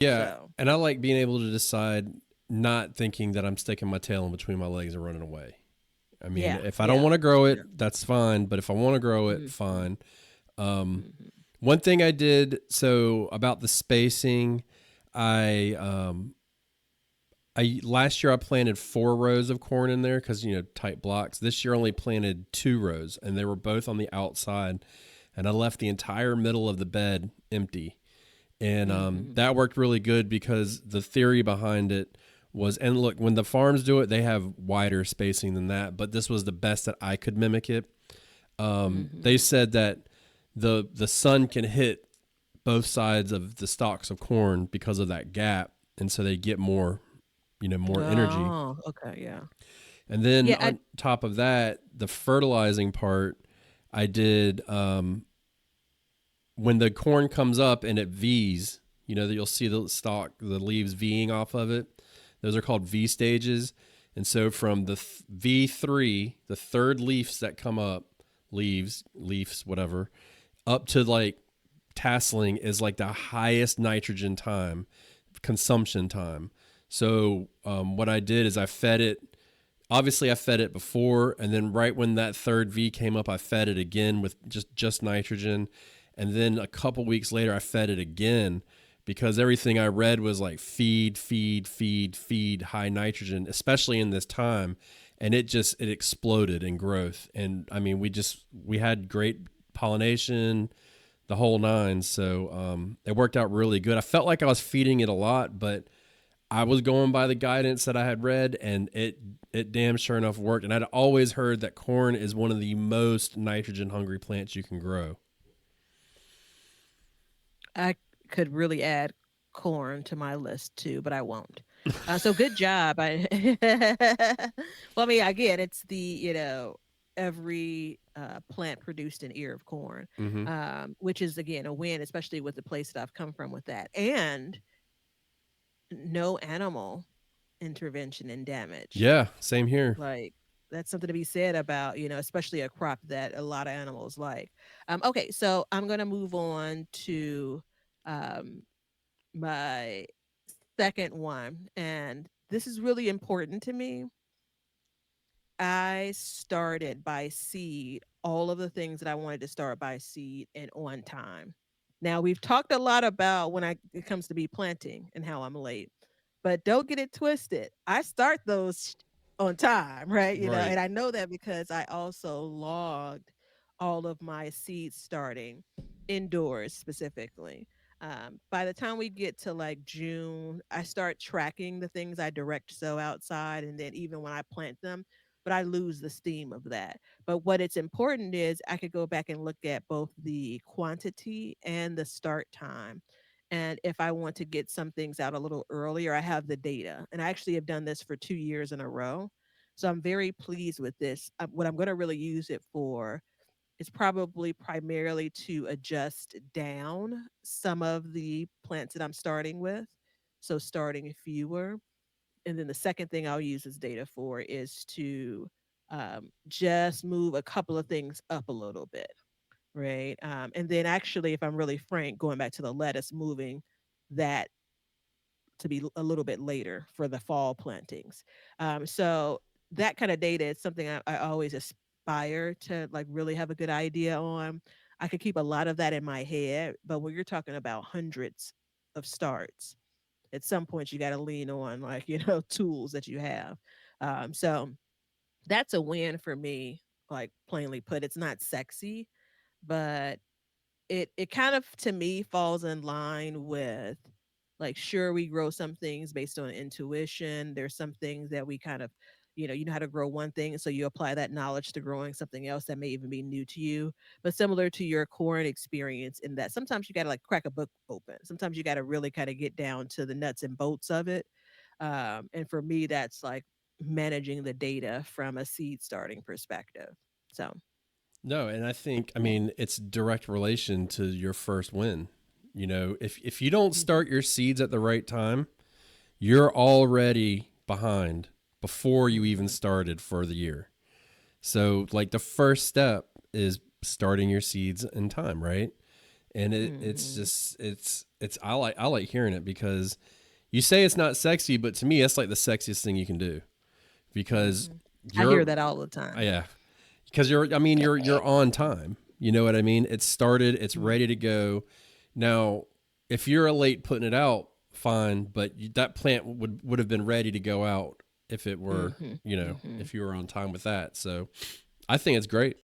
Yeah, So and I like being able to decide, not thinking that I'm sticking my tail in between my legs and running away. I mean, yeah, if I don't yeah, want to grow yeah. it, that's fine. But if I want to grow it, Mm-hmm, fine. Um, mm-hmm. one thing I did, so about the spacing, I I last year I planted 4 rows of corn in there because tight blocks. This year I only planted 2 rows, and they were both on the outside, and I left the entire middle of the bed empty, and Mm-hmm. that worked really good because the theory behind it was, and look, when the farms do it, they have wider spacing than that, but this was the best that I could mimic it. They Mm-hmm. said that the sun can hit both sides of the stalks of corn because of that gap, and so they get more energy. Oh, okay, yeah. And then Yeah, I on top of that, the fertilizing part, I did when the corn comes up and it V's, that you'll see the stalk, the leaves Ving off of it. Those are called V stages. And so from the V3, the third leaves that come up, leaves, whatever, up to like tasseling is like the highest nitrogen time, consumption time. So what I did is I fed it. Obviously, I fed it before, and then right when that third V came up, I fed it again with just nitrogen, and then a couple weeks later, I fed it again because everything I read was like feed, feed, feed, feed, high nitrogen, especially in this time, and it exploded in growth. And I mean, we had great pollination, the whole nine. So it worked out really good. I felt like I was feeding it a lot, but I was going by the guidance that I had read, and it damn sure enough worked. And I'd always heard that corn is one of the most nitrogen hungry plants you can grow. I could really add corn to my list too, but I won't. So good job. I well, I mean, again, it's the every plant produced an ear of corn, Mm-hmm. which is again a win, especially with the place that I've come from with that, and no animal intervention and damage. Yeah, same here. Like that's something to be said about, especially a crop that a lot of animals like. Okay, so I'm gonna move on to um, my second one, and this is really important to me. I started by seed all of the things that I wanted to start by seed and on time. Now we've talked a lot about when it comes to be planting and how I'm late, but don't get it twisted. I start those on time, right? Right. And I know that because I also logged all of my seeds starting indoors specifically. By the time we get to like June, I start tracking the things I direct sow outside, and then even when I plant them, but I lose the steam of that. But what it's important is I could go back and look at both the quantity and the start time. And if I want to get some things out a little earlier, I have the data. And I actually have done this for 2 years in a row. So I'm very pleased with this. What I'm going to really use it for is probably primarily to adjust down some of the plants that I'm starting with. So starting fewer, and then the second thing I'll use this data for is to just move a couple of things up a little bit, right? And then actually, if I'm really frank, going back to the lettuce, moving that to be a little bit later for the fall plantings. So that kind of data is something I always aspire to like really have a good idea on. I could keep a lot of that in my head, but when you're talking about hundreds of starts, at some point you got to lean on like tools that you have. So that's a win for me. Like plainly put, it's not sexy, but it kind of to me falls in line with like sure we grow some things based on intuition. There's some things that we kind of you know how to grow one thing, so you apply that knowledge to growing something else that may even be new to you. But similar to your corn experience, in that sometimes you got to like crack a book open, sometimes you got to really kind of get down to the nuts and bolts of it. And for me that's like managing the data from a seed starting perspective. So No, and I think, I yeah. mean, it's direct relation to your first win. If you don't Mhm. start your seeds at the right time, you're already behind before you even Mhm. started for the year. So, like, the first step is starting your seeds in time, right? And it's Mhm. just I like hearing it because you say it's not sexy, but to me, that's like the sexiest thing you can do because Mhm. I hear you're that all the time. yeah, because you're on time. You know what I mean? It's started, it's ready to go. Now, if you're a late putting it out, fine, but that plant would have been ready to go out if it were, Mhm. you know, Mhm. if you were on time with that. So I think it's great.